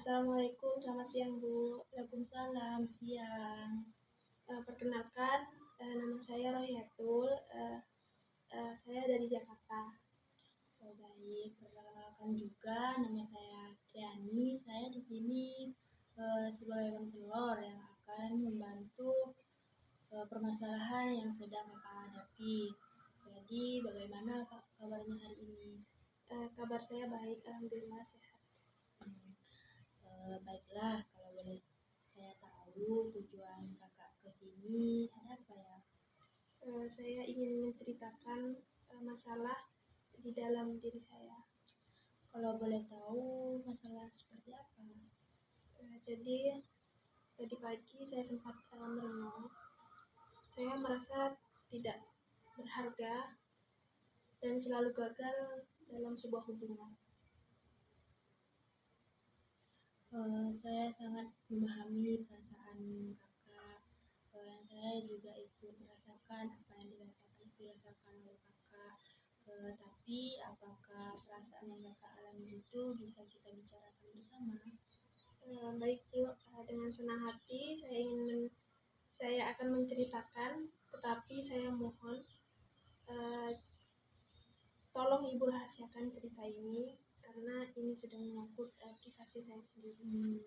Assalamualaikum, selamat siang Bu. Waalaikumsalam, siang. Perkenalkan, nama saya Rohiatul. Saya dari Jakarta. Oh, baik, perkenalkan juga nama saya Triani. Saya di sini sebagai konselor yang akan membantu permasalahan yang sedang Kakak hadapi. Jadi, bagaimana Kak kabarnya hari ini? Kabar saya baik, alhamdulillah sehat. Baiklah, kalau boleh saya tahu tujuan Kakak ke sini ada apa ya? Saya ingin menceritakan masalah di dalam diri saya. Kalau boleh tahu masalah seperti apa? Jadi tadi pagi saya sempat merenung. Saya merasa tidak berharga dan selalu gagal dalam sebuah hubungan. Saya sangat memahami perasaan Kakak. Saya juga ikut merasakan apa yang dirasakan oleh Kakak. Tapi apakah perasaan yang Kakak alami itu bisa kita bicarakan bersama? Baik Bu, dengan senang hati saya akan menceritakan, tetapi saya mohon tolong Ibu rahasiakan cerita ini karena ini sudah menyangkut privasi saya sendiri.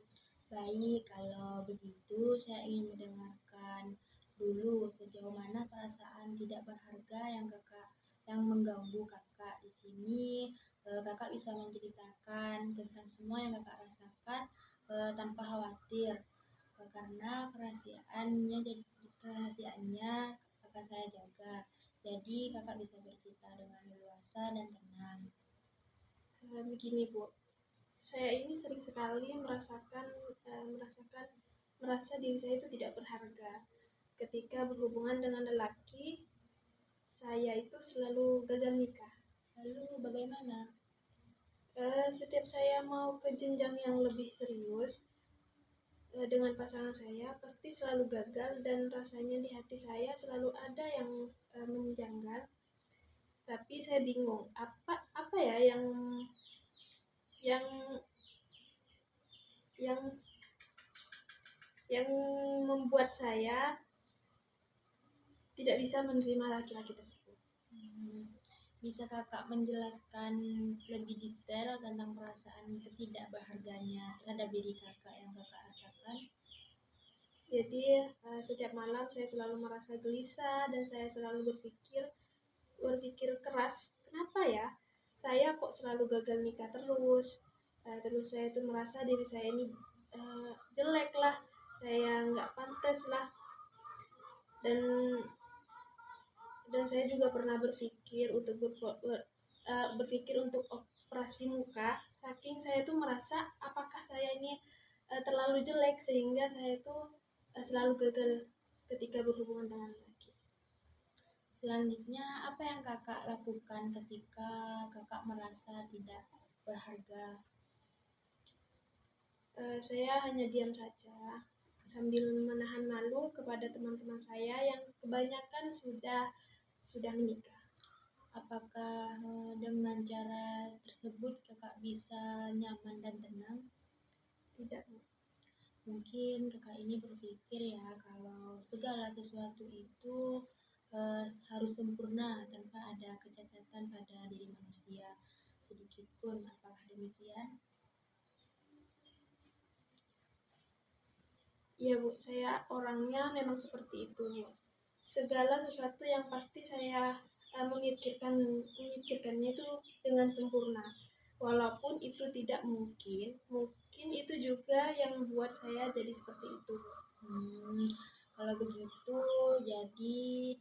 Baik, kalau begitu saya ingin mendengarkan dulu sejauh mana perasaan tidak berharga yang mengganggu Kakak di sini. Kakak bisa menceritakan tentang semua yang Kakak rasakan tanpa khawatir, karena kerahasiaannya Kakak saya jaga. Jadi Kakak bisa bercerita dengan leluasa dan tenang. Begini Bu, saya ini sering sekali merasa diri saya itu tidak berharga. Ketika berhubungan dengan lelaki, saya itu selalu gagal nikah. Lalu bagaimana? Setiap saya mau ke jenjang yang lebih serius dengan pasangan saya, pasti selalu gagal dan rasanya di hati saya selalu ada yang menjanggal. Tapi saya bingung, apa ya yang yang yang membuat saya tidak bisa menerima laki-laki tersebut. Bisa Kakak menjelaskan lebih detail tentang perasaan ketidakberharganya terhadap diri Kakak yang Kakak rasakan? Jadi setiap malam saya selalu merasa gelisah dan saya selalu berpikir keras, kenapa ya saya kok selalu gagal nikah terus. Terus saya itu merasa diri saya ini jelek lah, saya nggak pantas lah, dan saya juga pernah berpikir untuk operasi muka, saking saya itu merasa apakah saya ini terlalu jelek sehingga saya itu selalu gagal ketika berhubungan dengan laki. Selanjutnya, apa yang Kakak lakukan ketika Kakak merasa tidak berharga? Saya hanya diam saja sambil menahan malu kepada teman-teman saya yang kebanyakan sudah menikah. Apakah dengan cara tersebut Kakak bisa nyaman dan tenang? Tidak. Mungkin Kakak ini berpikir ya kalau segala sesuatu itu harus sempurna tanpa ada kecacatan pada diri manusia sedikit pun. Apakah demikian? Iya Bu, saya orangnya memang seperti itu Bu. Segala sesuatu yang pasti saya memikirkannya itu dengan sempurna. Walaupun itu tidak mungkin itu juga yang membuat saya jadi seperti itu. Kalau begitu, jadi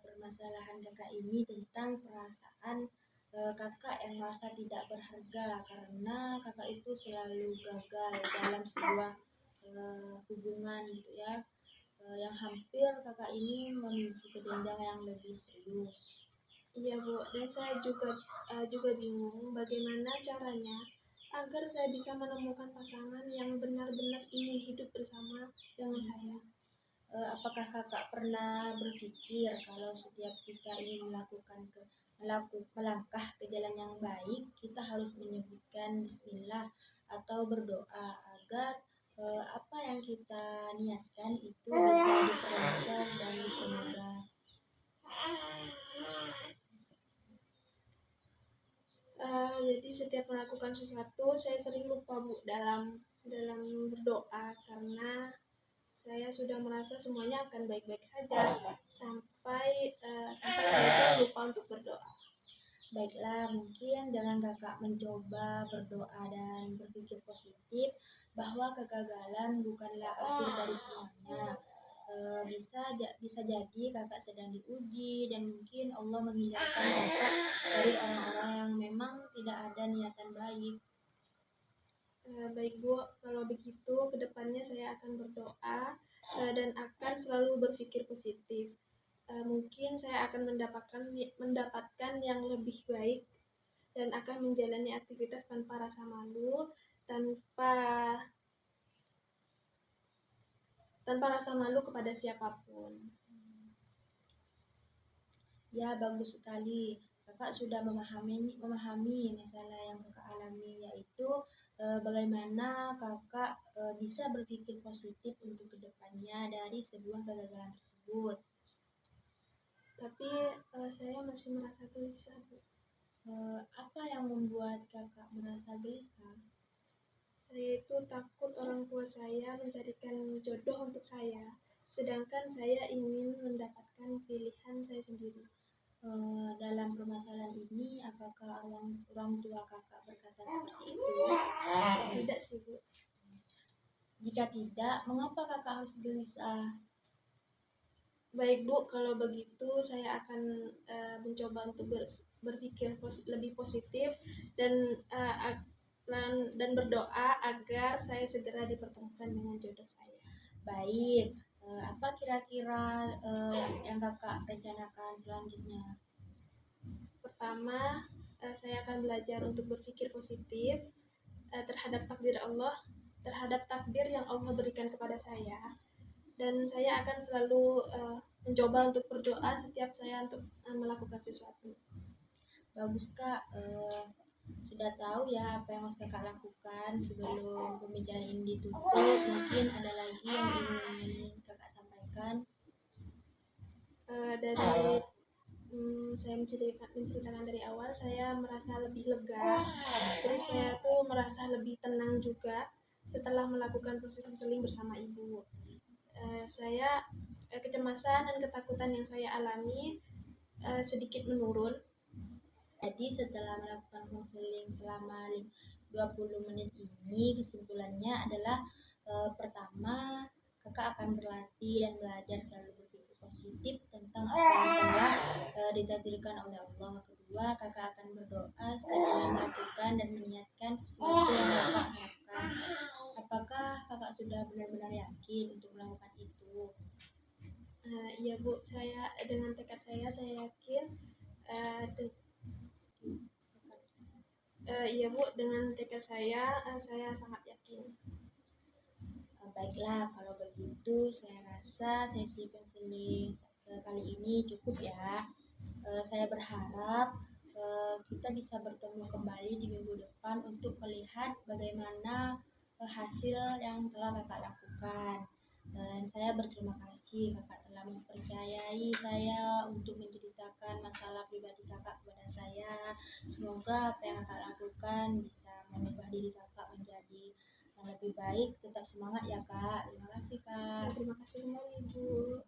permasalahan Kakak ini tentang perasaan Kakak yang merasa tidak berharga karena Kakak itu selalu gagal dalam sebuah hubungan gitu ya, yang hampir Kakak ini menuju ke jenjang yang lebih serius. Iya Bu, dan saya juga bingung bagaimana caranya agar saya bisa menemukan pasangan yang benar-benar ingin hidup bersama dengan saya. Apakah Kakak pernah berpikir kalau setiap kita ingin melangkah ke jalan yang baik, kita harus menyebutkan Bismillah atau berdoa agar apa yang kita niatkan itu bisa diperlancar dan dipermudah. Jadi setiap melakukan sesuatu saya sering lupa Bu dalam berdoa karena saya sudah merasa semuanya akan baik-baik saja sampai saya lupa untuk berdoa. Baiklah, mungkin dengan kakak mencoba berdoa dan berpikir positif bahwa kegagalan bukanlah akhir dari semuanya. Bisa jadi kakak sedang diuji dan mungkin Allah menghindarkan kakak dari orang-orang yang memang tidak ada niatan baik. Baik Bu, kalau begitu kedepannya saya akan berdoa dan akan selalu berpikir positif. Mungkin saya akan mendapatkan yang lebih baik dan akan menjalani aktivitas tanpa rasa malu, tanpa rasa malu kepada siapapun. Ya, bagus sekali. Kakak sudah memahami masalah yang kakak alami, yaitu bagaimana kakak bisa berpikir positif untuk kedepannya dari sebuah kegagalan tersebut. Tapi saya masih merasa gelisah, Bu. Apa yang membuat kakak merasa gelisah? Saya itu takut orang tua saya mencarikan jodoh untuk saya, sedangkan saya ingin mendapatkan pilihan saya sendiri. Dalam permasalahan ini, apakah orang tua kakak berkata seperti itu? Tidak sih, Bu. Jika tidak, mengapa kakak harus gelisah? Baik Bu, kalau begitu saya akan mencoba untuk berpikir lebih positif dan berdoa agar saya segera dipertemukan dengan jodoh saya. Baik, apa kira-kira yang kakak rencanakan selanjutnya? Pertama, saya akan belajar untuk berpikir positif terhadap takdir yang Allah berikan kepada saya, dan saya akan selalu mencoba untuk berdoa setiap saya untuk melakukan sesuatu. Bagus Kak, sudah tahu ya apa yang harus kakak lakukan. Sebelum pembicaraan ini ditutup, mungkin ada lagi yang ingin kakak sampaikan? Saya menceritakan dari awal, saya merasa lebih lega, terus saya tuh merasa lebih tenang juga setelah melakukan proses konseling bersama ibu. Kecemasan dan ketakutan yang saya alami sedikit menurun. Jadi setelah melakukan konseling selama 20 menit ini, kesimpulannya adalah pertama, kakak akan berlatih dan belajar selalu berpikir positif tentang apa yang telah ditakdirkan oleh Allah. Kedua, kakak akan berdoa setiap kali melakukan dan meniatkan sesuatu yang kakak harapkan. Apakah kakak sudah benar-benar yakin untuk melakukan itu? Iya Bu, saya dengan tekad saya yakin. Iya Bu, dengan tekad saya sangat yakin. Baiklah, kalau begitu saya rasa sesi konseling kali ini cukup ya. Saya berharap kita bisa bertemu kembali di minggu depan untuk melihat bagaimana hasil yang telah kakak lakukan. Dan saya berterima kasih kakak telah mempercayai saya untuk menceritakan masalah pribadi kakak kepada saya. Semoga apa yang kakak lakukan bisa mengubah diri kakak menjadi yang lebih baik. Tetap semangat ya kak. Terima kasih kak. Terima kasih kembali Bu.